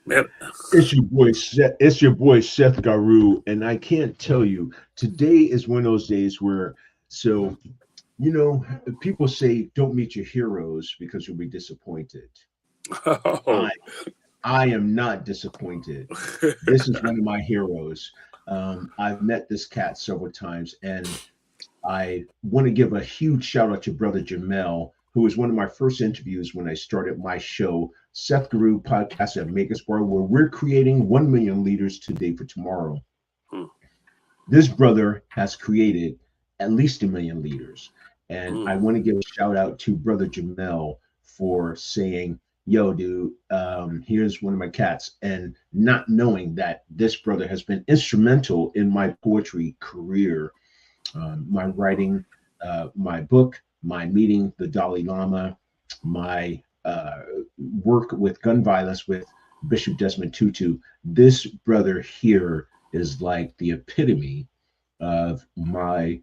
Man. It's your boy Seth Garu, and I can't tell you. Today is one of those days where, so you know, people say don't meet your heroes because you'll be disappointed. Oh. I I am not disappointed. This is one of my heroes. I've met this cat several times, and I want to give a huge shout out to brother Jamel, who was one of my first interviews when I started my show, Seth Guru Podcast at Makersbar, where we're creating 1 million leaders today for tomorrow. Hmm. This brother has created at least 1 million leaders. And I Hmm. want to give a shout out to brother Jamel for saying, yo, dude, here's one of my cats. And not knowing that this brother has been instrumental in my poetry career, my writing, my book, my meeting the Dalai Lama, my work with gun violence with Bishop Desmond Tutu. This brother here is like the epitome of my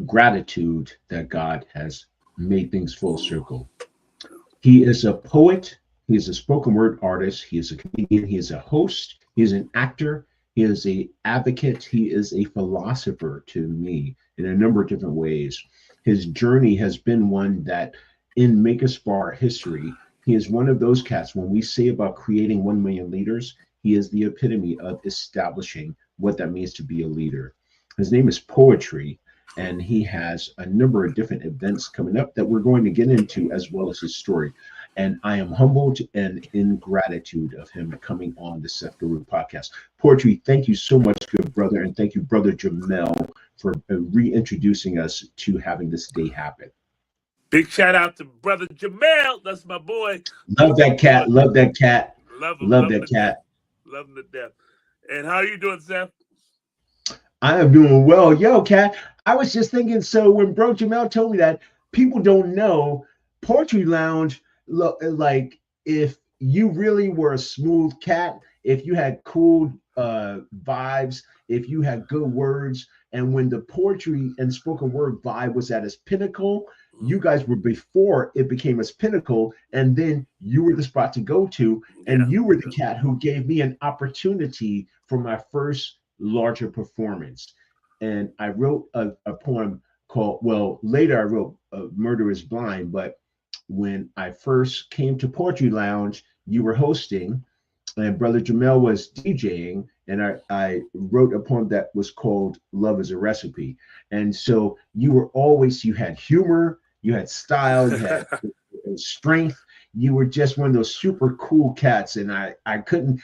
gratitude that God has made things full circle. He is a poet. He is a spoken word artist. He is a comedian. He is a host. He is an actor. He is a advocate. He is a philosopher to me in a number of different ways. His journey has been one that in Makersbar history, he is one of those cats. When we say about creating 1 million leaders, he is the epitome of establishing what that means to be a leader. His name is Poetri, and he has a number of different events coming up that we're going to get into, as well as his story. And I am humbled and in gratitude of him coming on the Seth Guru podcast. Poetri, thank you so much, good brother, and thank you, brother Jamel, for reintroducing us to having this day happen. Big shout out to brother Jamel. That's my boy. Love that cat. Love that cat. Love him. Love that cat. Love him to death. And how are you doing, Seth? I am doing well. Yo, cat, I was just thinking, so when bro Jamel told me that, people don't know Poetry Lounge, like if you really were a smooth cat, if you had cool vibes, if you had good words, and when the poetry and spoken word vibe was at its pinnacle, you guys were before it became its pinnacle, and then you were the spot to go to, and you were the cat who gave me an opportunity for my first larger performance. And I wrote a poem called, well, later I wrote Murder is Blind, but when I first came to Poetry Lounge, you were hosting, and brother Jamel was DJing, and I wrote a poem that was called Love is a Recipe. And so you had humor, you had style, you had strength. You were just one of those super cool cats. And I couldn't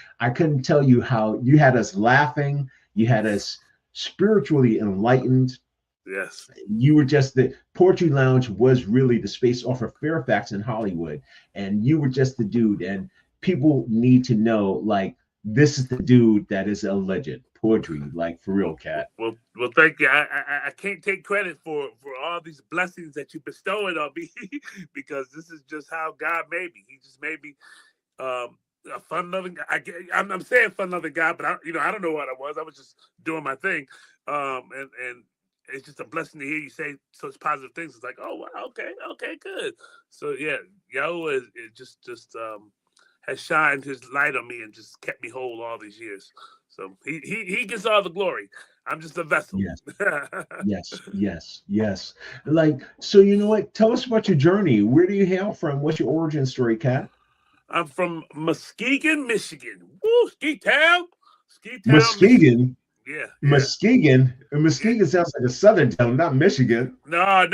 tell you how you had us laughing, you had us spiritually enlightened. Yes. You were just the Poetry Lounge was really the space off of Fairfax in Hollywood. And you were just the dude. And people need to know, like, this is the dude that is a legend. Poetry, like, for real, cat. Well, thank you. I can't take credit for all these blessings that you bestowing on me because this is just how God made me. He just made me a fun-loving guy. I'm saying fun-loving guy, but I don't know what I was. I was just doing my thing, and it's just a blessing to hear you say such positive things. It's like, oh, wow, okay, good. So yeah, Yahweh is just has shined his light on me and just kept me whole all these years. So he gets all the glory. I'm just a vessel. Yes. Like, so you know what? Tell us about your journey. Where do you hail from? What's your origin story, cat? I'm from Muskegon, Michigan. Woo, Ski Town. Muskegon. Yeah. Muskegon. Muskegon sounds like a southern town, not Michigan. No,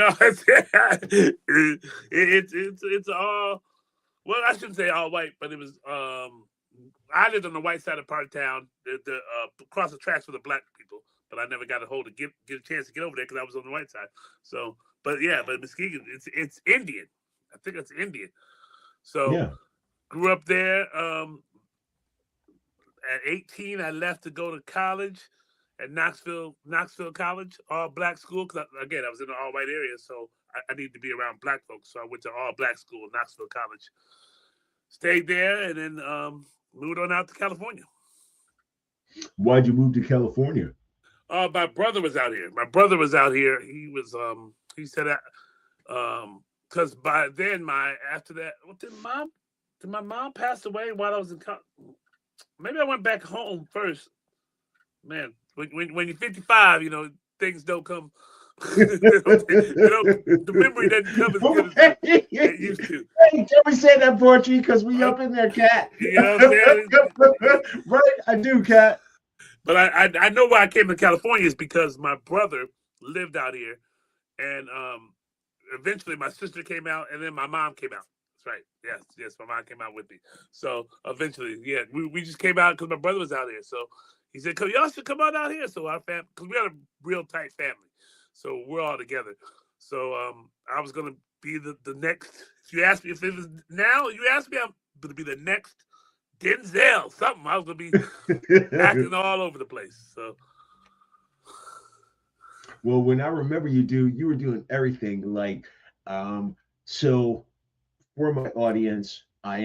it's all. Well, I shouldn't say all white, but it was. I lived on the white side of part of town, across the tracks for the black people, but I never got get a chance to get over there because I was on the white side. So, but Muskegon, it's Indian. I think it's Indian. So, yeah. Grew up there. At 18, I left to go to college at Knoxville College, all black school. Because again, I was in an all white area, so I needed to be around black folks. So I went to all black school, Knoxville College. Stayed there, and then moved on out to California. Why'd you move to California? My brother was out here. My brother was out here. He said that because by then my after that, what did my mom pass away while I was in maybe I went back home first. Man, when you're 55, things don't come. The memory doesn't come as good as it used to. Hey, can we say that, Poetry? Because we Uh, up in there, cat. you know what I'm saying? Right? I do, cat. But I know why I came to California is because my brother lived out here, and eventually my sister came out, and then my mom came out. That's right. Yes, my mom came out with me. So eventually, yeah, we just came out because my brother was out here. So he said, "Come, y'all should come on out here." So our family, because we got a real tight family, so we're all together. So I was gonna be the next. If you ask me if it was now, you ask me, I'm gonna be the next Denzel. Something. I was gonna be acting all over the place. So Well, when I remember you were doing everything. Like, so for my audience, I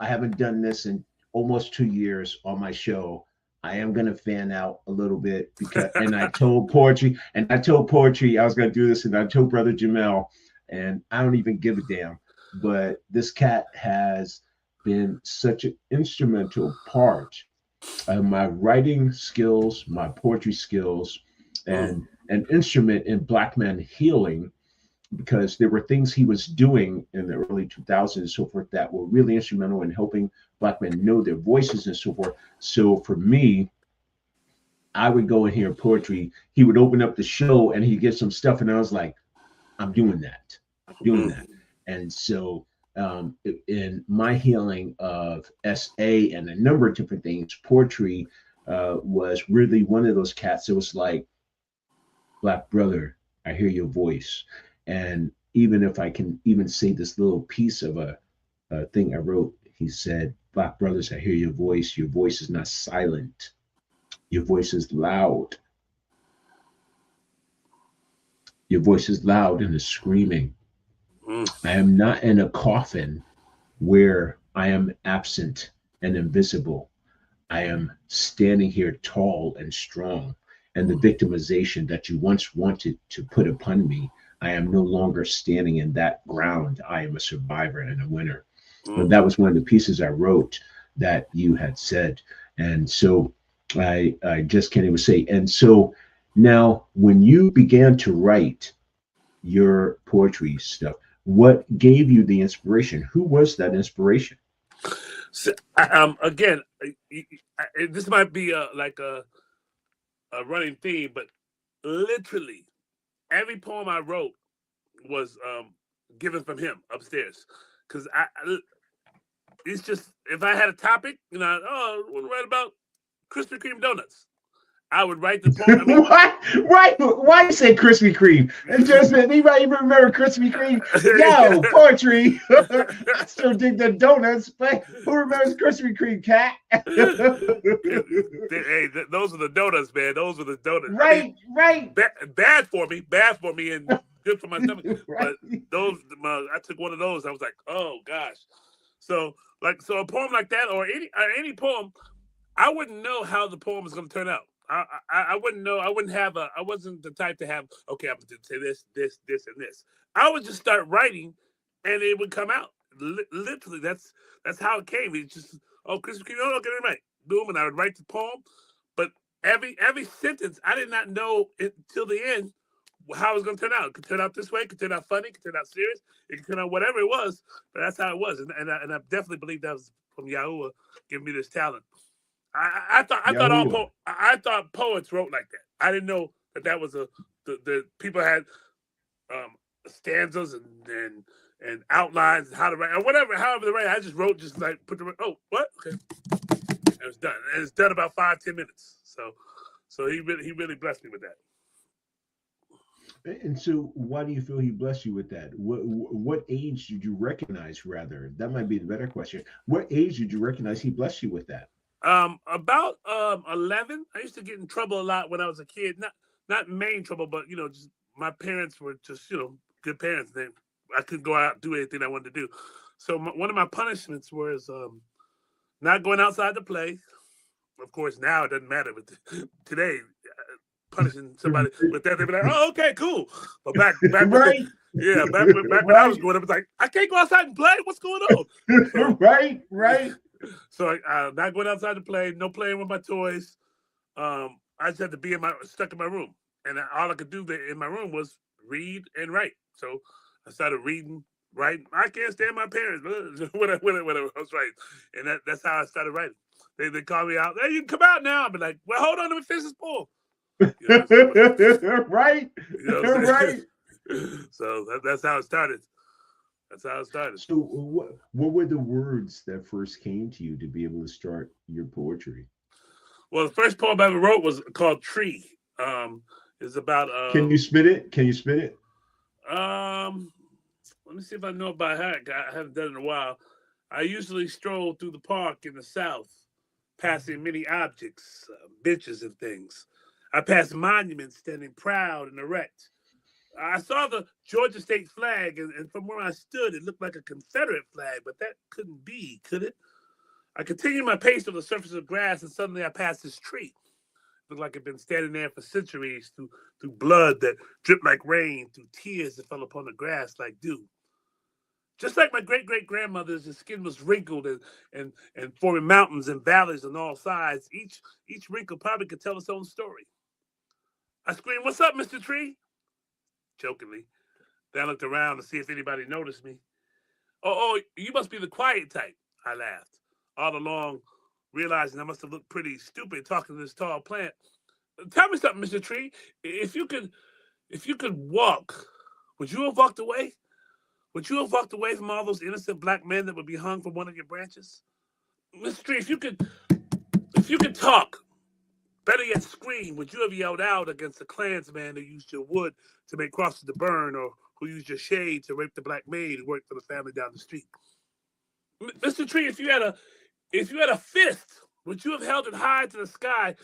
haven't done this in almost 2 years on my show. I am gonna fan out a little bit because, and I told Poetry I was gonna do this, and I told Brother Jamel, and I don't even give a damn. But this cat has been such an instrumental part of my writing skills, my poetry skills, mm, and an instrument in Black man healing, because there were things he was doing in the early 2000s and so forth that were really instrumental in helping Black men know their voices and so forth. So for me, I would go and hear poetry. He would open up the show and he'd get some stuff, and I was like, I'm doing mm, that. And so in my healing of SA and a number of different things, poetry was really one of those cats that was like, Black brother, I hear your voice. And even if I can even say this little piece of a thing I wrote, he said, Black brothers, I hear your voice. Your voice is not silent. Your voice is loud. Your voice is loud and is screaming. mm, I am not in a coffin where I am absent and invisible. I am standing here tall and strong. And the victimization that you once wanted to put upon me, I am no longer standing in that ground. I am a survivor and a winner. And mm. that was one of the pieces I wrote that you had said. And so I just can't even say. And so now, when you began to write your poetry stuff, what gave you the inspiration? Who was that inspiration? So, again, this might be like a running theme, but literally every poem I wrote was given from him upstairs. Because it's just if I had a topic, I want to write about Krispy Kreme donuts. I would write the poem. I mean, Why? Right? Why you say Krispy Kreme? And just anybody even remember Krispy Kreme? Yo, poetry. I still dig the donuts, but who remembers Krispy Kreme, cat? hey, those are the donuts, man. Those are the donuts. I mean, Right, right, bad for me, and good for my stomach. right. But I took one of those. I was like, oh gosh. So a poem like that, or any poem, I wouldn't know how the poem was going to turn out. I wouldn't know. I wouldn't have a. I wasn't the type to have. Okay, I'm going to say this, and this. I would just start writing, and it would come out. Literally, that's how it came. It's just Chris, can you get it right? Boom, and I would write the poem. But every sentence, I did not know it till the end how it was going to turn out. It could turn out this way. It could turn out funny. It could turn out serious. It could turn out whatever it was. But that's how it was, and I definitely believe that was from Yahuwah giving me this talent. Yahoo. I thought poets wrote like that. I didn't know that was the people had stanzas and outlines and how to write or whatever. However they write, I just wrote just like put the what okay, and it was done. And it's done about 5-10 minutes. So he really blessed me with that. And so, why do you feel he blessed you with that? What age did you recognize? Rather, that might be the better question. What age did you recognize he blessed you with that? About 11. I used to get in trouble a lot when I was a kid. Not main trouble, but just my parents were just good parents. I couldn't go out and do anything I wanted to do. So one of my punishments was not going outside to play. Of course, now it doesn't matter, but today punishing somebody with that. They'd be like, "Oh, okay, cool." But back when, Right, yeah, back when I was right, growing up, it's like I can't go outside and play. What's going on? So right, right. so not going outside to play, no playing with my toys. I just had to be stuck in my room, and all I could do in my room was read and write. So I started reading, writing. I can't stand my parents, whatever I was writing, and that's how I started writing. They call me out. Hey, you can come out now. I'll be like, well, hold on, let me finish this poem. You know, Right, you know what I'm saying? right. So that's how it started. That's how it started. So what were the words that first came to you to be able to start your poetry? Well, the first poem I ever wrote was called "Tree." It's about Can you spit it? Can you spit it? um. Let me see if I know it by heart. I haven't done it in a while. I usually stroll through the park in the south, passing many objects, benches, and things. I passed monuments standing proud and erect. I saw the Georgia state flag, and from where I stood, it looked like a Confederate flag, but that couldn't be, could it? I continued my pace on the surface of grass, and suddenly I passed this tree. It looked like it'd been standing there for centuries, through blood that dripped like rain, through tears that fell upon the grass like dew. Just like my great great grandmother's, his skin was wrinkled and forming mountains and valleys on all sides. Each wrinkle probably could tell its own story. I screamed, "What's up, Mr. Tree?" Jokingly. Then I looked around to see if anybody noticed me. Oh, you must be the quiet type, I laughed, all along realizing I must have looked pretty stupid talking to this tall plant. Tell me something, Mr. Tree. If you could walk, would you have walked away? Would you have walked away from all those innocent black men that would be hung from one of your branches? Mr. Tree, if you could talk, better yet scream, would you have yelled out against the Klansman who used your wood to make crosses to burn, or who used your shade to rape the black maid who worked for the family down the street? Mr. Tree, if you had a fist, would you have held it high to the sky?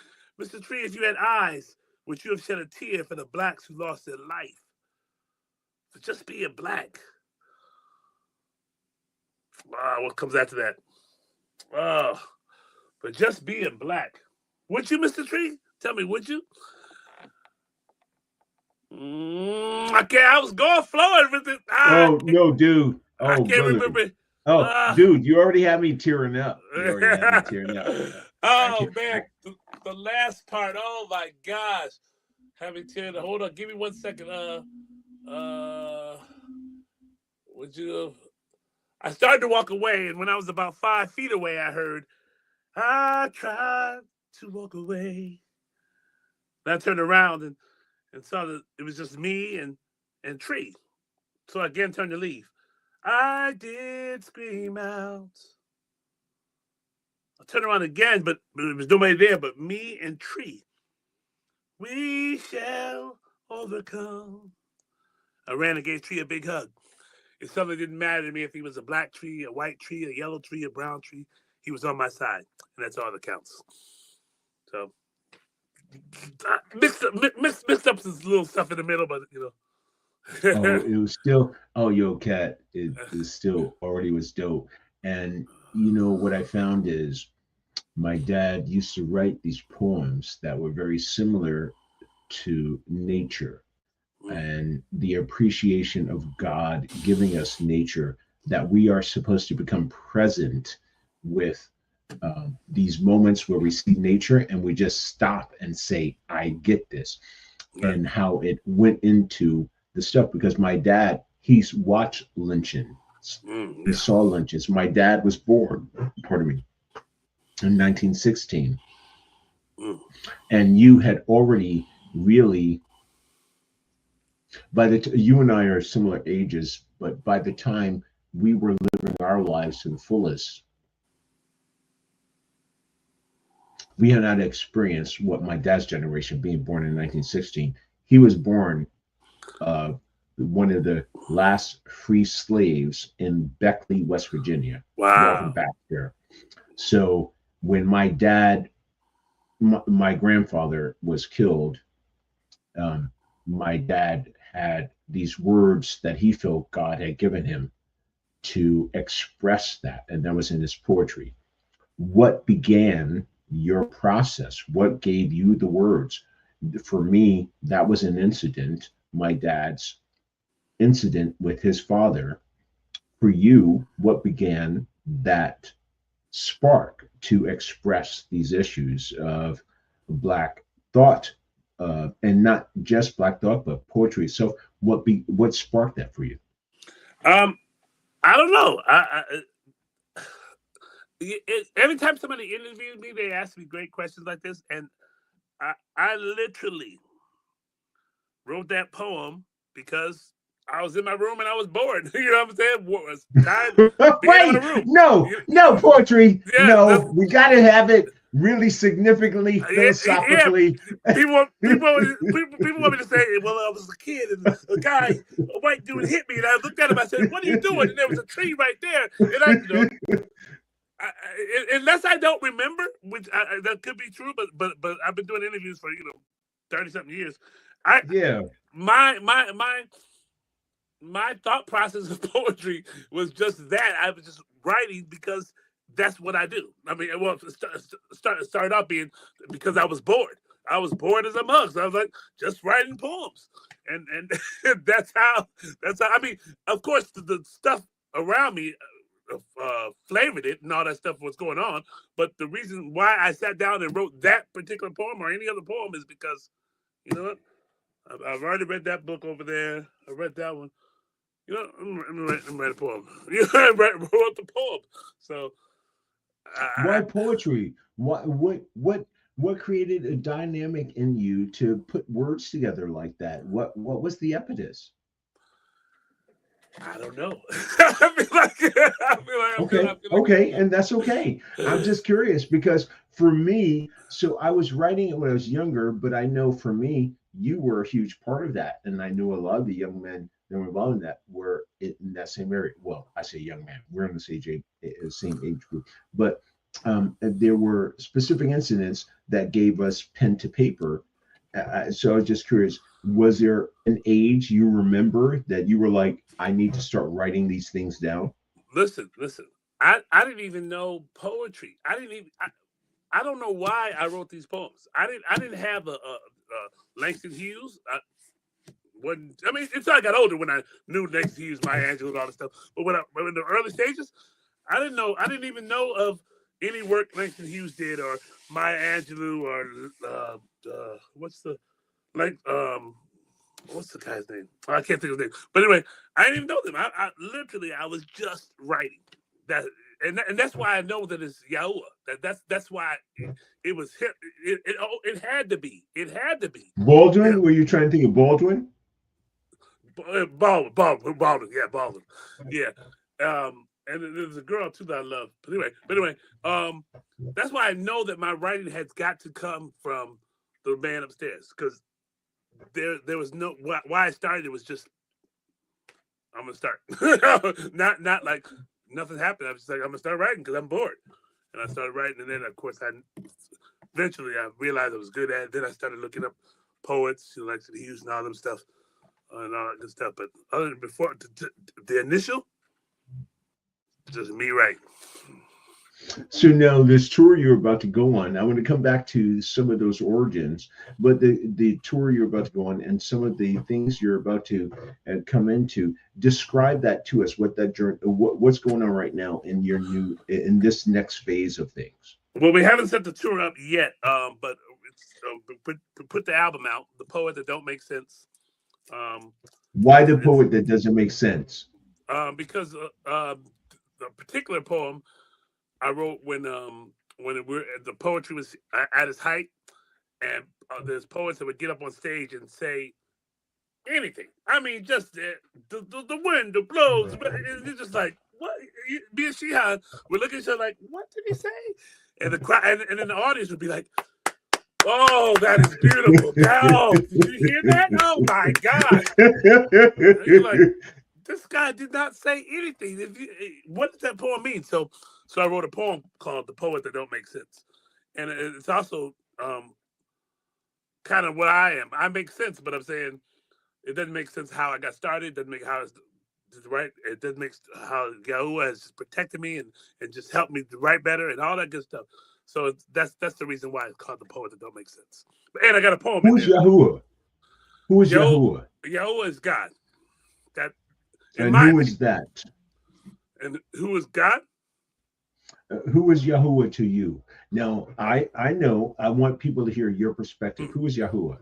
Mr. Tree, if you had eyes, would you have shed a tear for the blacks who lost their life for just being black? What comes after that? Oh, for just being black. Would you, Mr. Tree? Tell me, would you? Okay, I was going flowing with it. Oh no, dude. I Oh can't brother. remember. Oh Uh, dude, you already had me tearing up. You already had me tearing up. I oh can't. man, the last part. Oh my gosh, having teared. Hold on, give me 1 second. Would you? I started to walk away, and when I was about 5 feet away, I heard, "I tried to walk away." And I turned around and saw that it was just me and Tree. So I again turned to leave. I did scream out. I turned around again, but there was nobody there but me and Tree. We shall overcome. I ran and gave Tree a big hug. It suddenly didn't matter to me if he was a black tree, a white tree, a yellow tree, a brown tree. He was on my side, and that's all that counts. So mixed up some little stuff in the middle, but Oh, it was still. Oh, yo, cat. It is still already was dope. And you know what I found is my dad used to write these poems that were very similar to nature and the appreciation of God giving us nature, that we are supposed to become present with these moments where we see nature and we just stop and say, I get this, right. and how it went into the stuff. Because my dad, he's watched lynchings, he Yeah. saw lynchings. My dad was born, pardon me, in 1916. And you had already really, you and I are similar ages, but by the time we were living our lives to the fullest, we had not experienced what my dad's generation, being born in 1916, he was born uh, one of the last free slaves in Beckley, West Virginia. Welcome Wow. back there. So when my dad, my grandfather was killed, my dad had these words that he felt God had given him to express that, and that was in his poetry. What began your process? What gave you the words? For me, that was an incident, my dad's incident with his father. For you, what began that spark to express these issues of black thought, and not just black thought, but poetry. So, what sparked that for you? Um, I don't know. Every time somebody interviews me, they ask me great questions like this, and I literally wrote that poem because I was in my room and I was bored. You know what I'm saying? Was tired being in a Wait, room. no, no poetry. Yeah, No, we got to have it really significantly yeah. philosophically. People want me to say, well, I was a kid and a white dude hit me, and I looked at him. I said, "What are you doing?" And there was a tree right there, and unless I don't remember, which that could be true, but I've been doing interviews for 30 something years. I Yeah. my my my my thought process of poetry was just that. I was just writing because that's what I do. I mean, well, started out being because I was bored. I was bored as a mug. So I was like, just writing poems, and that's how. I mean, of course, the stuff around me flavored it, and all that stuff was going on. But the reason why I sat down and wrote that particular poem or any other poem is because you know what? I've already read that book over there. I read that one. I'm write a poem. Wrote the poem. So Why I, poetry? What created a dynamic in you to put words together like that? What was the impetus? I don't know. I Okay, feel like okay, and that's okay. I'm just curious because for me, so I was writing it when I was younger, but I know for me, you were a huge part of that, and I knew a lot of the young men that were involved in that were in that same area. Well, I say young man, we're in the same age group, but there were specific incidents that gave us pen to paper. So I was just curious, was there an age you remember that you were like, I need to start writing these things down? listen. I didn't even know poetry. I didn't even. I don't know why I wrote these poems. I didn't have a Langston Hughes. I mean, until I got older when I knew Langston Hughes, Maya Angelou, and all this stuff. But in the early stages, I didn't know. I didn't even know of any work Langston Hughes did or Maya Angelou or what's the like what's the guy's name? Oh, I can't think of his name. But anyway, I didn't even know them. I literally I was just writing that, and that's why I know that it's Yahuwah. That's why it was him. It had to be. It had to be him. Baldwin? Were you trying to think of Baldwin? Baldwin, yeah, Baldwin, yeah. And there's a girl too that I love. But anyway, that's why I know that my writing has got to come from the man upstairs because there was no why I started. It was just I'm gonna start, not like nothing happened. I was just like I'm gonna start writing because I'm bored, and I started writing, and then of course I eventually I realized I was good at it. Then I started looking up poets, like Hughes and all them stuff and all that good stuff. But other than before the initial, just me writing. So now this tour you're about to go on, I want to come back to some of those origins, but the tour you're about to go on and some of the things you're about to come into, describe that to us. What that journey, what's going on right now in your new in this next phase of things. Well, we haven't set the tour up yet, but it's, put the album out, "The Poet That Don't Make Sense." Um, Why the it's poet that doesn't make sense? because the particular poem I wrote when the poetry was at its height, and there's poets that would get up on stage and say anything. I mean, just the wind, the blows. It's just like what? Me and Shihan would look at each other like, what did he say? And the crowd, and then the audience would be like, "Oh, that is beautiful. Oh, did you hear that? Oh my God!" And you're like, this guy did not say anything. What does that poem mean? So I wrote a poem called "The Poet That Don't Make Sense," and it's also kind of what I am. I make sense, but I'm saying it doesn't make sense how I got started. It doesn't make how it's right. It doesn't make how Yahuwah has just protected me and just helped me to write better and all that good stuff. So that's the reason why it's called the poet that don't make sense. And I got a poem in Who is there. Yahuwah? Who is Yo, Yahuwah? Yahweh is God. That, in And my who opinion, is that? and who is God? Who is Yahuwah to you? Now, I know I want people to hear your perspective. Who is Yahuwah?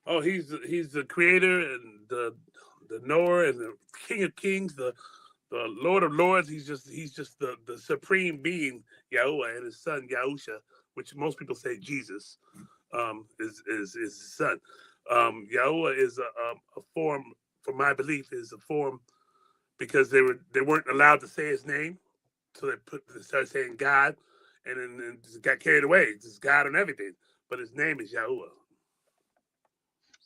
Oh, he's the creator and the knower and the King of Kings, the Lord of Lords. He's just the supreme being, Yahuwah, and his son Yahusha, which most people say Jesus, is his son. Yahuwah is a form, for my belief, is a form because they weren't allowed to say his name, so they started saying God, and then just got carried away. It's just God and everything, but his name is Yahuwah.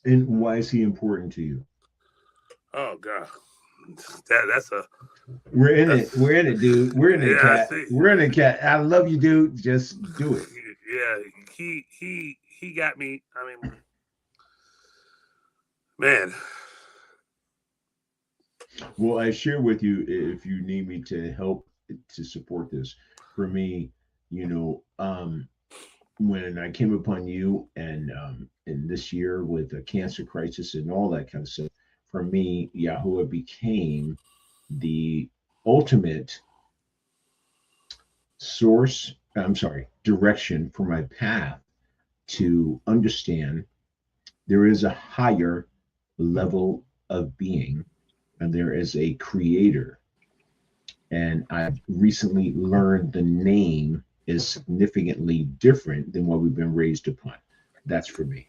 And why is he important to you? Oh God, that's a We're in it. that's We're in it, dude. We're in it, yeah. I cat. see. We're in it, cat. I love you, dude. Just do it. Yeah, he got me. I mean, man. Well, I share with you if you need me to help to support this. For me, you know, when I came upon you and in this year with the cancer crisis and all that kind of stuff, for me, Yahuwah became the ultimate source, I'm sorry, direction for my path to understand there is a higher level of being and there is a creator. And I've recently learned the name is significantly different than what we've been raised upon. That's for me.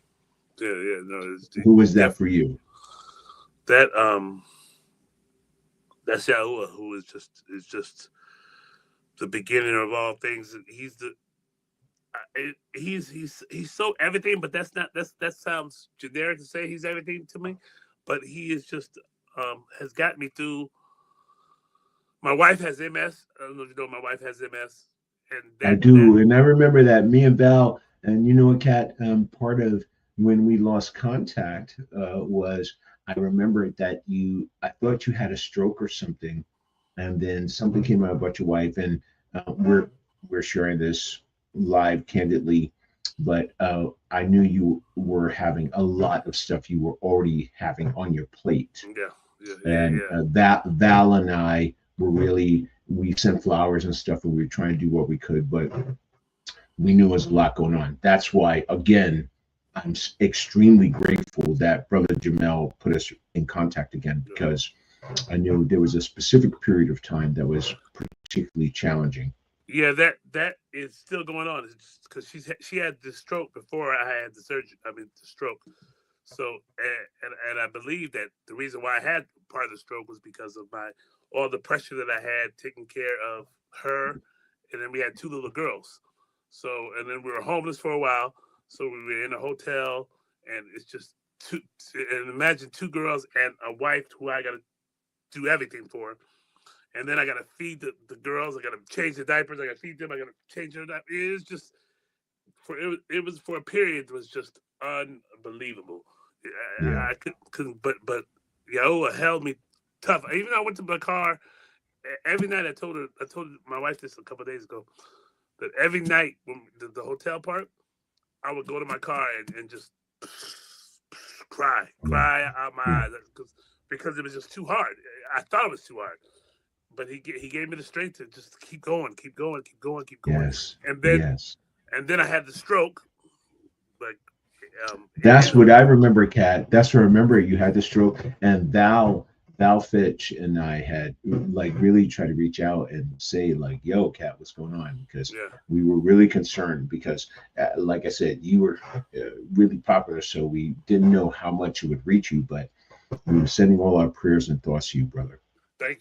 Yeah, no, it's Who is that def for you? that that's Yahuwah, who is just the beginning of all things. He's the he's so everything, but that sounds generic to say he's everything to me, but he is just has got me through. My wife has MS. I don't know if you know my wife has MS, and I that do. And I remember that me and Val, and you know what, Kat, part of when we lost contact was I remember that I thought you had a stroke or something. And then something came out about your wife. And we're sharing this live candidly. But I knew you were having a lot of stuff you were already having on your plate. yeah yeah yeah And yeah that Val and I were really we sent flowers and stuff, and we were trying to do what we could, but we knew there was a lot going on. That's why, again, I'm extremely grateful that Brother Jamel put us in contact again because I knew there was a specific period of time that was particularly challenging. yeah. That is still going on because she had the stroke before I had the surgery. I mean the stroke. So and I believe that the reason why I had part of the stroke was because of my all the pressure that I had taking care of her, and then we had two little girls. So and then we were homeless for a while. So we were in a hotel, and it's just two. And imagine two girls and a wife who I got to do everything for, and then I got to feed the girls. I got to change the diapers. I got to feed them. I got to change their diapers. It was just it was for a period. It was just unbelievable. Yeah, I couldn't, but Yahuwah held me tough. Even though I went to my car every night. I told my wife this a couple of days ago that every night when the hotel part, I would go to my car and just yeah, cry out my yeah. eyes because it was just too hard. I thought it was too hard, but he gave me the strength to just keep going, keep going, keep going, keep going, Yes, and then yes. and then I had the stroke. Like, That's it, what I remember, Kat. That's what I remember. You had the stroke, and Val Fitch and I had like really tried to reach out and say like, "Yo, Kat, what's going on?" Because yeah, we were really concerned because, like I said, you were really popular, so we didn't know how much it would reach you, but we were sending all our prayers and thoughts to you, brother. thank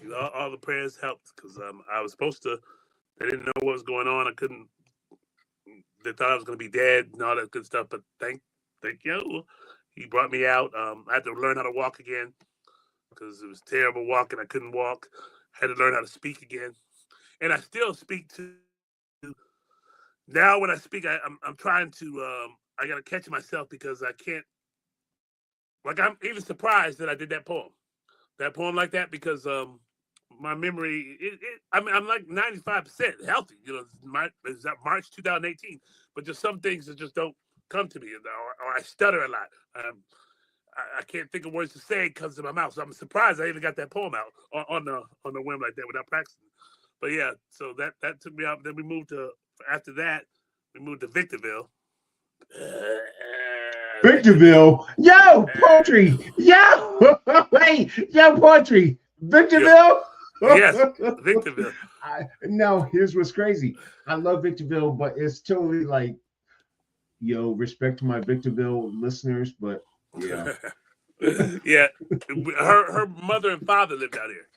you. All the prayers helped because I was supposed to. They didn't know what was going on. I couldn't. They thought I was going to be dead and all that good stuff. But thank you. He brought me out. I had to learn how to walk again because it was terrible walking. I couldn't walk. I had to learn how to speak again, and I still speak to now. When I speak, I'm trying to. I got to catch myself because I can't. Like I'm even surprised that I did that poem like that because my memory, I mean, I'm like 95% healthy. It's that March 2018, but just some things that just don't come to me, or I stutter a lot. I can't think of words to say because of my mouth. So I'm surprised I even got that poem out on the whim like that without practicing. But yeah, so that took me out. Then we moved to after that we moved to Victorville. Victorville. Victorville. Yo, Poetri. Yo, wait, yo, Poetri. Yo, Victorville. yes, Victorville. No, here's what's crazy. I love Victorville, but it's totally like, yo, respect to my Victorville listeners, but yeah. Yeah, her mother and father lived out here.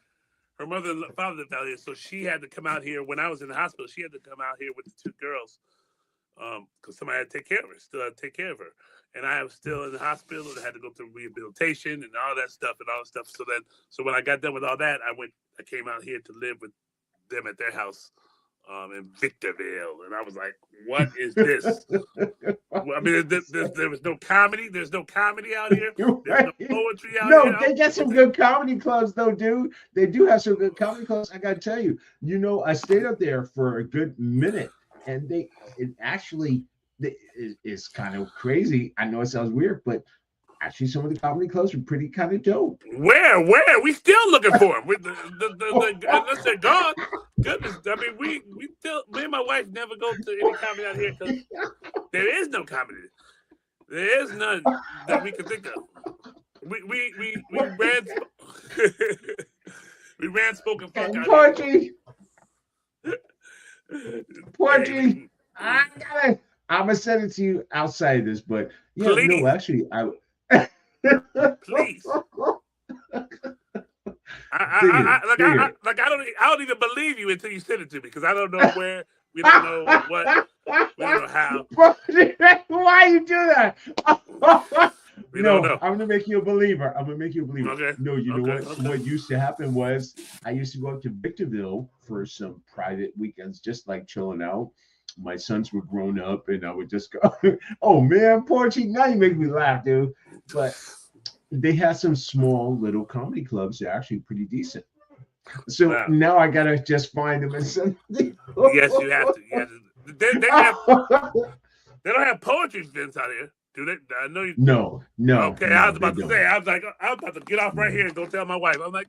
Her mother and father lived out here, so she had to come out here when I was in the hospital. She had to come out here with the two girls, because somebody had to take care of her, still had to take care of her. And I was still in the hospital and I had to go through rehabilitation and all that stuff and all that stuff. So when I got done with all that, I came out here to live with them at their house, in Victorville. And I was like, what is this? I mean, there was no comedy. There's no comedy out here. There's no poetry out here. No, they got some good comedy clubs though, dude. They do have some good comedy clubs. I gotta tell you, I stayed up there for a good minute, and it actually is kind of crazy. I know it sounds weird, but actually, some of the comedy clubs are pretty kind of dope. Where? We still looking for them. Unless they're gone. Goodness, I mean, we still. Me and my wife never go to any comedy out here because there is no comedy. There is none that we can think of. We ran we ran spoken fuck out Poetri. Poetri. I'm gonna send it to you outside of this, but yeah, please. No, actually, please. I don't even believe you until you send it to me because I don't know where, we don't know what, we don't know how. Why you do that? We don't know. I'm gonna make you a believer. Okay. No, you know what? Okay. What used to happen was I used to go up to Victorville for some private weekends, just like chilling out. My sons were grown up, and I would just go. Oh man, Poetri, now you make me laugh, dude. But they had some small little comedy clubs. They're actually pretty decent. So now I gotta just find them and send them. Yes, you have to. They don't have poetry events out here, do they? I know you. No. Okay, I was about to say. I was about to get off right here and go tell my wife. I'm like,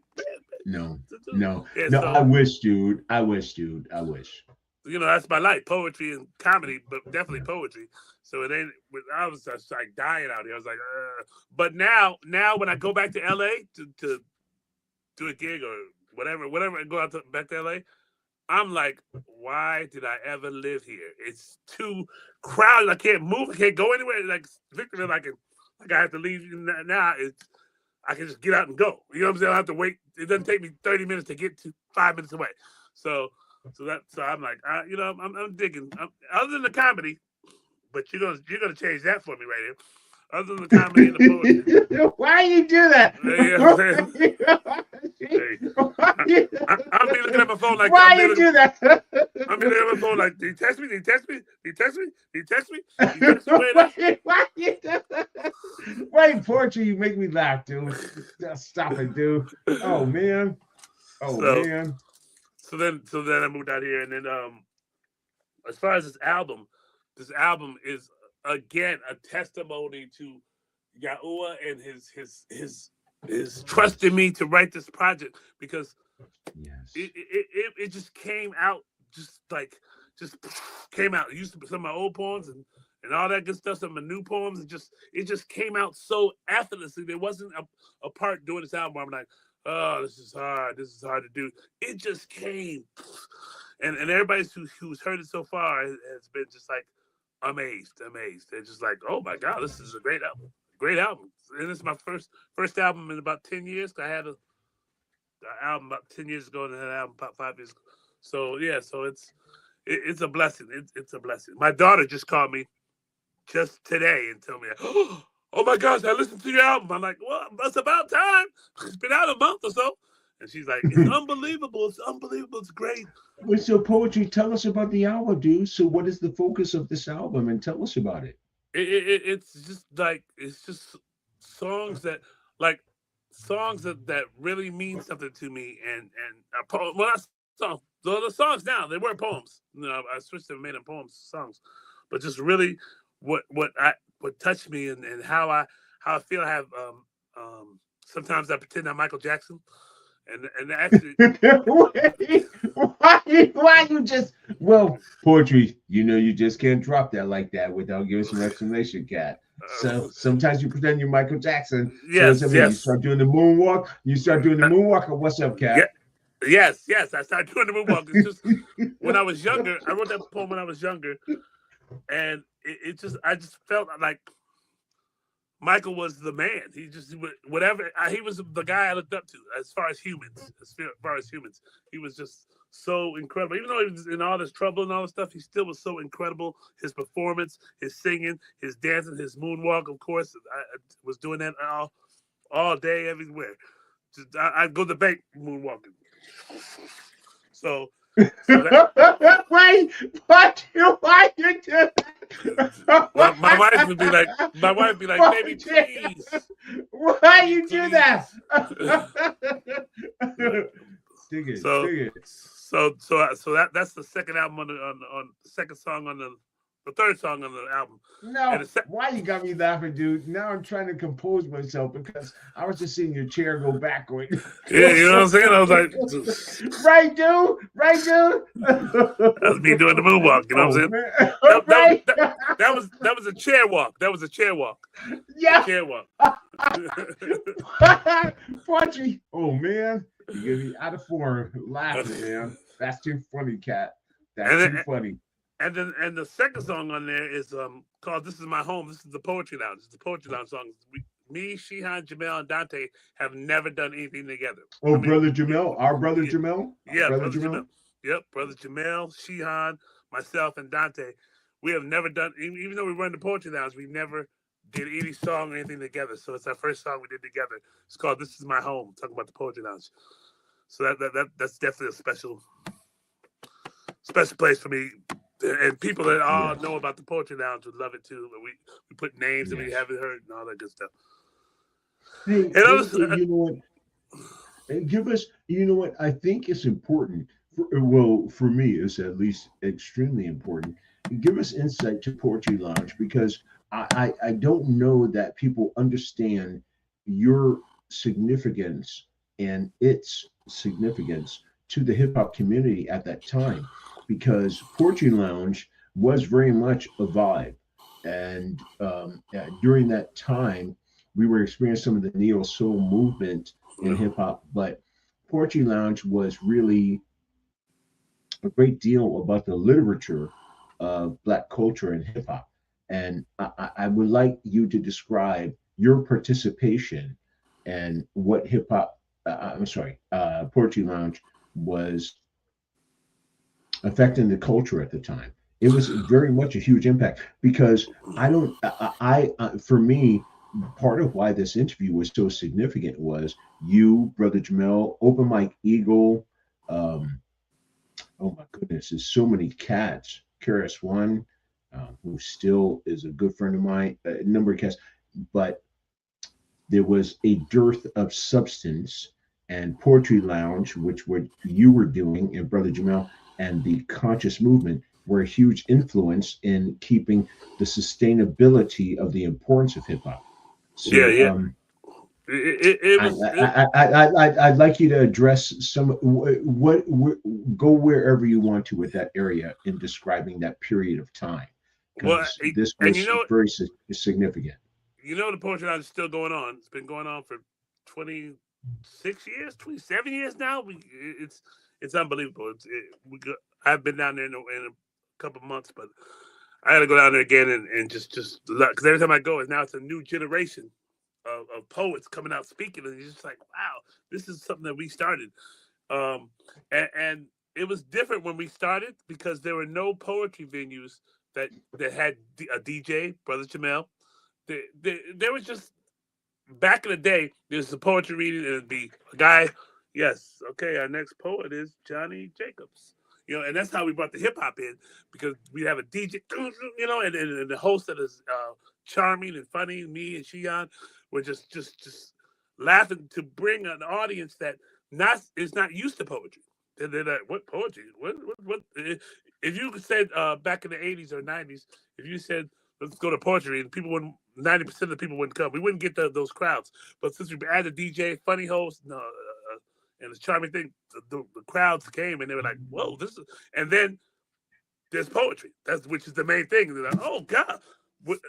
no. Yeah, So, I wish, dude. That's my life, poetry and comedy, but definitely poetry. So it ain't. I was just like dying out here. I was like, but now when I go back to LA to do a gig or whatever, and go back to LA, I'm like, why did I ever live here? It's too crowded. I can't move. I can't go anywhere. Like Victorville, I have to leave now. I can just get out and go. You know what I'm saying? I don't have to wait. It doesn't take me 30 minutes to get to 5 minutes away. So I'm like, I'm digging. Other than the comedy, but you're gonna change that for me right here. Other than the comedy and the poetry. Why you do that? I'll be looking at my phone like. Why you do that? I'll be looking at my phone like, did he text me? Did he text me? Did he text me? Did he text me? Did he text me? Why you do that? Wait, Poetri, you make me laugh, dude. Stop it, dude. Oh man. Man. So then I moved out here, and then as far as this album is again a testimony to Yahuwah and his trust in me to write this project, because it just came out just came out. It used to be some of my old poems and all that good stuff, some of my new poems. It just came out so effortlessly. There wasn't a part doing this album where I'm like, oh, this is hard to do. It just came, and everybody who's heard it so far has been just like amazed. They're just like, oh my God, this is a great album. And it's my first album in about 10 years. I had an album about 10 years ago, and I had an album about 5 years ago. So yeah, so it's a blessing. It's a blessing. My daughter just called me just today and told me, oh my gosh, I listened to your album. I'm like, well, it's about time. It's been out a month or so. And she's like, it's unbelievable. It's unbelievable. It's great. Well, so Poetri, tell us about the album, dude. So what is the focus of this album, and tell us about it? It's just songs that, like, songs that really mean something to me, well, not songs. The songs now they were poems. I switched them and made them poems, songs, but just really what touched me and how I feel. I have sometimes I pretend I'm Michael Jackson, and actually, why you just poetry, you just can't drop that like that without giving some explanation, cat. So sometimes you pretend you're Michael Jackson. So what's yes, that mean? You yes, start doing the moonwalk. You start doing the moonwalk. Or what's up, yeah, cat? yes. I started doing the moonwalk. It's just when I was younger. I wrote that poem when I was younger, and it just I just felt like Michael was the man. Whatever. He was the guy I looked up to as far as humans. As far as humans, he was just so incredible. Even though he was in all this trouble and all this stuff, he still was so incredible. His performance, his singing, his dancing, his moonwalk. Of course, I was doing that all day, everywhere. I'd go to the bank moonwalking. So, so that Why? Why you do my wife would be like, baby, please, why baby, you do that? please. Dig it, so, dig it. that's the second album on the second song on the third song on the album, and No, why you got me laughing, dude? Now I'm trying to compose myself because I was just seeing your chair go backward. yeah, you know what I'm saying. I was like, Right, dude. Right, dude. that's me doing the moonwalk. You know what I'm Oh saying? man, That, that was right? that, that was a chair walk. That was a chair walk. A Yeah. chair walk. Poetry. Oh man, you get me out of form laughing, man. That's too funny, cat. That's and too then, funny. and the second song on there is called "This Is My Home." This is the Poetry Lounge. It's the Poetry Lounge song. Me, Shihan, Jamel, and Dante have never done anything together. Oh, I mean, brother Jamel, our brother yeah, Jamel, our yeah, brother brother Jamel. Jamel. Yep, brother Jamel, Shihan, myself, and Dante. We have never done, even though we run the Poetry Lounge, we never did any song or anything together. So it's our first song we did together. It's called "This Is My Home." Talking about the Poetry Lounge. So that's definitely a special place for me. And people that all Yes, know about the Poetry Lounge would love it too. We put names that we yes. haven't heard and all that good stuff. Hey, And I hey, was, you know what? Hey, give us. You know what? I think it's important. For me, it's at least extremely important. Give us insight to Poetry Lounge because I don't know that people understand your significance and its significance to the hip hop community at that time, because Poetry Lounge was very much a vibe, and during that time we were experiencing some of the neo soul movement in hip hop, but Poetry Lounge was really a great deal about the literature of Black culture and hip hop. And I would like you to describe your participation and what hip hop, Poetry Lounge was affecting the culture at the time. It was very much a huge impact because I don't, for me, part of why this interview was so significant was you, Brother Jamel, Open Mike Eagle. Um, oh my goodness, there's so many cats. Curious One, who still is a good friend of mine, a number of cats, but there was a dearth of substance, and Poetry Lounge, which what you were doing, and Brother Jamel, and the conscious movement were a huge influence in keeping the sustainability of the importance of hip hop. yeah, So yeah. It was, I'd like you to address some go wherever you want to with that area in describing that period of time well, because this and was very significant. the Poetry Lounge is still going on. It's been going on for 26 years, 27 years now. It's unbelievable. I've been down there in a couple months, but I got to go down there again and just because every time I go, it's a new generation of poets coming out speaking, and it's just like, wow, this is something that we started. And it was different when we started because there were no poetry venues that had a DJ, Brother Jamel. There was just back in the day. There's a poetry reading, and it'd be a guy. Yes, okay. Our next poet is Johnny Jacobs. And that's how we brought the hip hop in because we have a DJ, and the host that is charming and funny. Me and Shion were just laughing to bring an audience that not is not used to poetry. They're like, what poetry? What? If you said back in the '80s or '90s, if you said let's go to poetry, and people wouldn't, 90% of the people wouldn't come. We wouldn't get those crowds. But since we added DJ, funny host, and the charming thing, the crowds came and they were like, whoa, this is, and then there's poetry. That's which is the main thing. They're like, oh God,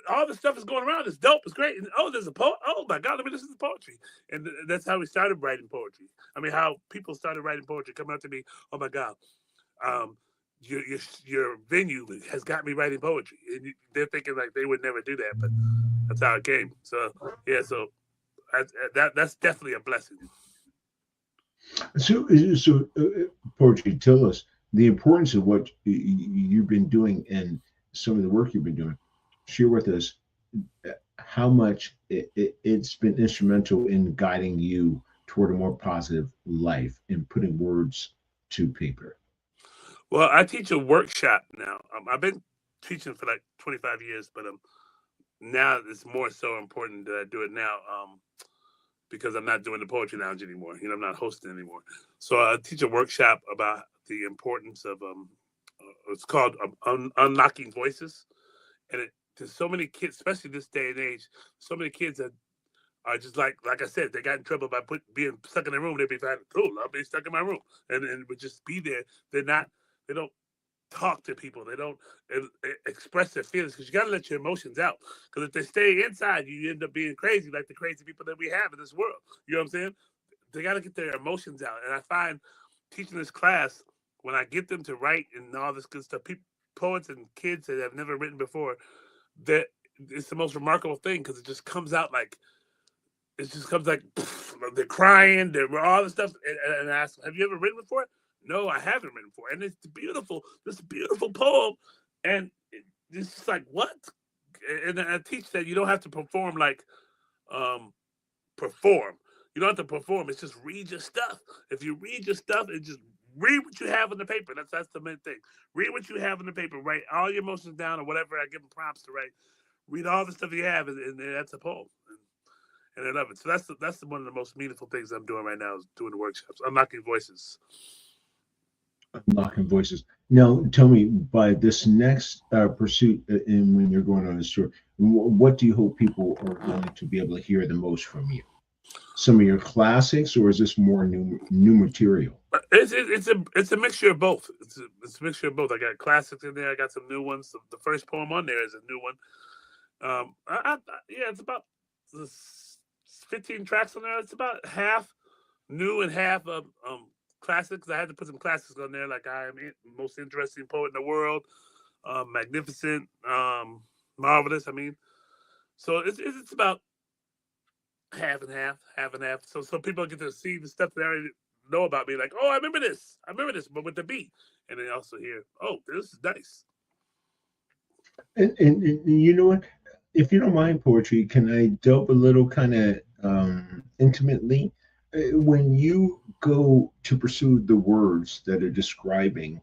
all the stuff is going around. It's dope. It's great. And, oh, there's a poet. Oh my God, let me listen to poetry. And that's how we started writing poetry. I mean, how people started writing poetry, coming up to me. Oh my God, um, your venue has got me writing poetry, and they're thinking like they would never do that, but that's how it came. So yeah, so that's definitely a blessing. So, Poetry, tell us the importance of what you've been doing and some of the work you've been doing. Share with us how much it's been instrumental in guiding you toward a more positive life and putting words to paper. Well, I teach a workshop now. I've been teaching for like 25 years, but now it's more so important that I do it now. Because I'm not doing the poetry lounge anymore. I'm not hosting anymore. So I teach a workshop about the importance of it's called unlocking voices, and there's so many kids, especially this day and age, so many kids that are just like I said, they got in trouble by being stuck in their room. They'd be like, cool, I'll be stuck in my room, and would just be there. They don't talk to people. They don't express their feelings because you got to let your emotions out. Because if they stay inside, you end up being crazy, like the crazy people that we have in this world. You know what I'm saying? They got to get their emotions out. And I find teaching this class, when I get them to write and all this good stuff, poets and kids that have never written before, that it's the most remarkable thing because it just comes out like it just comes like pff, they're crying, they're all this stuff. And I ask, have you ever written before? No, I haven't written before. And it's beautiful, this beautiful poem. And it's just like, what? And I teach that you don't have to perform like um perform. You don't have to perform. It's just read your stuff. If you read your stuff and just read what you have on the paper, that's the main thing. Read what you have on the paper. Write all your emotions down or whatever. I give them prompts to write. Read all the stuff you have, and that's a poem. And I love it. So that's one of the most meaningful things I'm doing right now is doing the workshops, unlocking voices. Unlocking voices. Now, tell me, by this next pursuit, and when you're going on this tour, what do you hope people are going to be able to hear the most from you? Some of your classics, or is this more new material? It's a mixture of both. It's a mixture of both. I got classics in there. I got some new ones. The first poem on there is a new one. Yeah, it's about 15 tracks on there. It's about half new and half of classics. I had to put some classics on there, like I am most interesting poet in the world, magnificent, marvelous. I mean, so it's about half and half, half and half. So people get to see the stuff they already know about me, like, oh, I remember this, but with the beat, and they also hear, oh, this is nice. And you know what? If you don't mind, Poetry, can I delve a little kind of intimately? When you go to pursue the words that are describing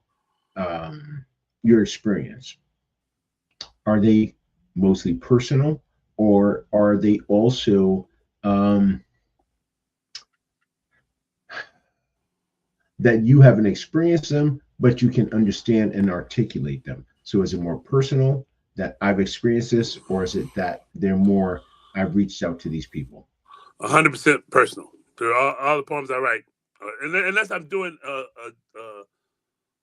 your experience, are they mostly personal, or are they also um, that you haven't experienced them, but you can understand and articulate them? So is it more personal that I've experienced this, or is it that they're more I've reached out to these people? 100% personal. They're all the poems I write, unless I'm doing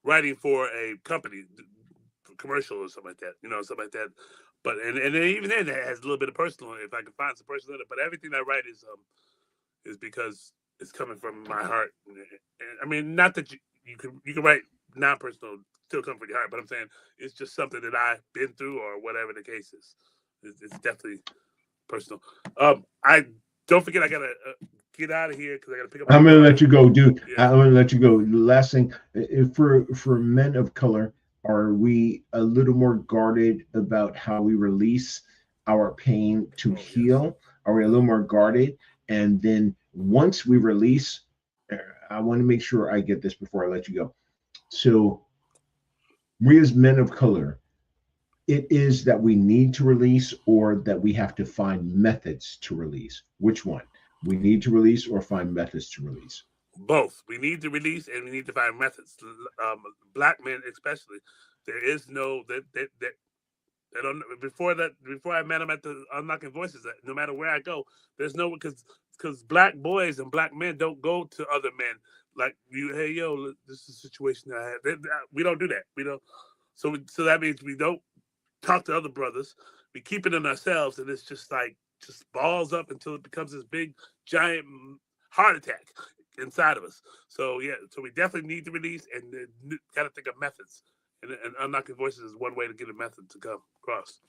writing for a company, commercial or something like that, something like that. But and then even then, it has a little bit of personal. If I can find some personal in it, but everything I write is because it's coming from my heart. And I mean, not that you can write non-personal, still come from your heart, but I'm saying it's just something that I've been through or whatever the case is. It's definitely personal. I don't forget I gotta get out of here because I gotta pick up my I'm gonna daughter. let you go, dude. Yeah. I'm gonna let you go. The last thing, for men of color, are we a little more guarded about how we release our pain to Oh yes. heal? Are we a little more guarded? And then once we release, I want to make sure I get this before I let you go. So we as men of color, it is that we need to release, or that we have to find methods to release. Which one? We need to release or find methods to release. Both. We need to release and we need to find methods. Black men, especially, there is no that I don't before that before I met him at the Unlocking Voices. No matter where I go, there's no because black boys and black men don't go to other men like you. Hey yo, this is a situation I have. We don't do that. We don't. So that means we don't talk to other brothers. We keep it in ourselves, and it's just like just balls up until it becomes this big giant heart attack inside of us. So yeah, so we definitely need to release and got to think of methods. And Unlocking Voices is one way to get a method to come across.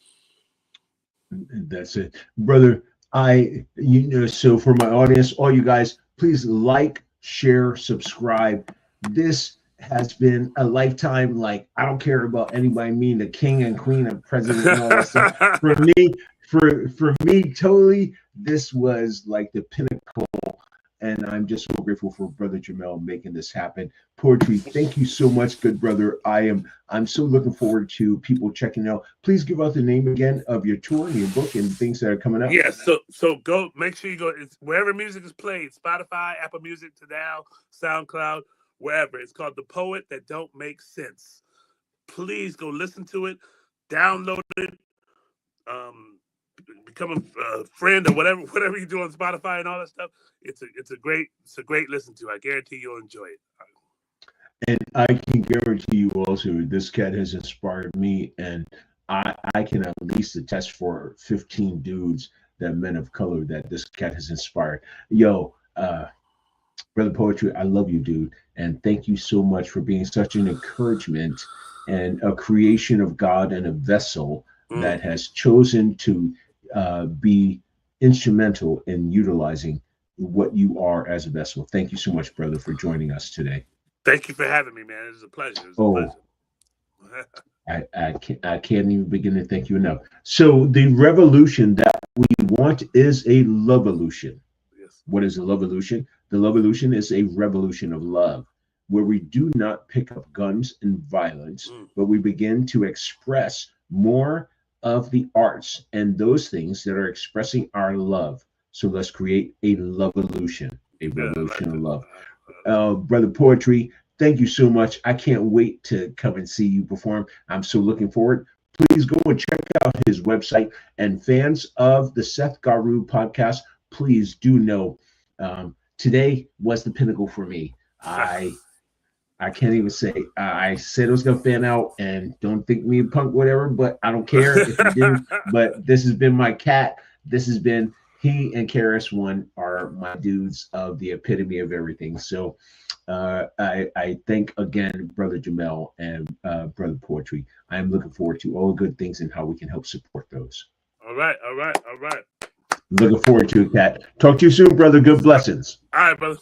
That's it, brother. So for my audience, all you guys, please like, share, subscribe. This has been a lifetime. Like, I don't care about anybody mean the king and queen and president and all that stuff. For me, totally, this was like the pinnacle. And I'm just so grateful for Brother Jamel making this happen. Poetri, thank you so much, good brother. I'm so looking forward to people checking out. Please give out the name again of your tour and your book and things that are coming up. Yes, so go make sure you go. It's wherever music is played, Spotify, Apple Music, Tidal, SoundCloud, wherever. It's called The Poet That Don't Make Sense. Please go listen to it, download it. Become a friend or whatever you do on Spotify and all that stuff. It's a great listen to. I guarantee you'll enjoy it. And I can guarantee you also, this cat has inspired me, and I can at least attest for 15 dudes, that men of color, that this cat has inspired. Yo, Brother Poetri, I love you, dude, and thank you so much for being such an encouragement and a creation of God and a vessel that has chosen to be instrumental in utilizing what you are as a vessel. Thank you so much, brother, for joining us today. Thank you for having me, man. It was a pleasure. I can't even begin to thank you enough. So the revolution that we want is a love-olution. Yes. What is a love-olution? The love-olution is a revolution of love, where we do not pick up guns and violence, but we begin to express more of the arts and those things that are expressing our love. So let's create a love-olution, a revolution of love. Brother Poetri, thank you so much. I can't wait to come and see you perform. I'm so looking forward. Please go and check out his website. And fans of the Seth Garu podcast, please do know today was the pinnacle for me. I can't even say. I said it was gonna fan out, and don't think me a punk, whatever. But I don't care if you do. But this has been my cat. This has been he and Karis One are my dudes of the epitome of everything. So I thank again, Brother Jamel and Brother Poetri. I am looking forward to all the good things and how we can help support those. All right. Looking forward to it, Cat. Talk to you soon, brother. Good blessings. All right, brother.